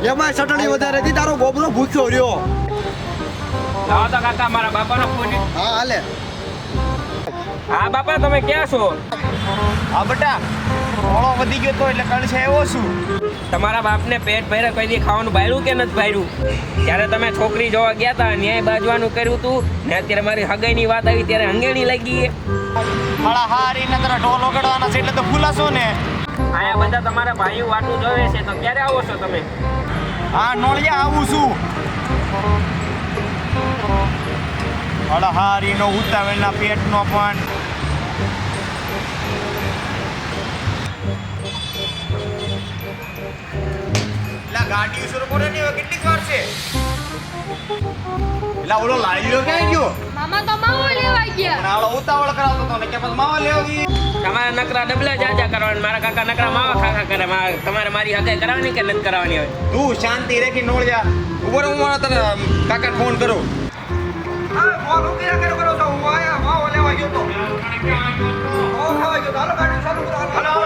એમાં ચટણી વધારે હતી તારો ગોબરો ભૂખ્યો રહ્યો. લાવો તો કાકા મારા બાપાનો ફોન. હા હાલે. હા બાપા તમે ક્યાં છો? હા બેટા ઓળો વધી ગયો તો એટલે કણ છે એવો છું. તમારા બાપને પેટ ભરે કઈ દી ખાવાનું ભાડ્યું કે નથી ભાડ્યું? ત્યારે તમે છોકરી જોવા ગયા હતા ન્યાય બાજવાનું કર્યું હતું ને અત્યારે મારી હગાઈની વાત આવી ત્યારે હંગેણી લાગી. હાળા હારી ને તારા ઢોલ વગાડવાના છે એટલે તો ફૂલાશો ને. આયા બધા તમારા ભાઈઓ વાટું જોવે છે તો ક્યારે આવો છો તમે? હા નોળિયા આવું છું. હાળા હારીનો ઉતાવળના પેટનો પણ લા ગાડી શરૂ કરે ને કેટલીક વાર છે. લા ઓલો લાલ્યો ક્યાં ગયો? મામા તો માવો લેવા ગયા. પણ આલો ઉતાવળ કરાવતો તો ને કે પછી માવા લેવી. તમારા નકરા ડબલા જાજા કરવાના, મારા કાકા નકરા માવા ખાખા કરે. તમારે મારી હગાઈ કરાવવાની કે નથી કરાવવાની હવે? તું શાંતિ રાખી નોળિયા ઉપર હું મારા તારા કાકાને ફોન કરું. હા ફોન ઉકેલા કરો છો હું આયા માવો લેવા ગયો તો. ઓ ખાવા ગયો તો હાલો ગાડી ચાલુ કરો. હાલો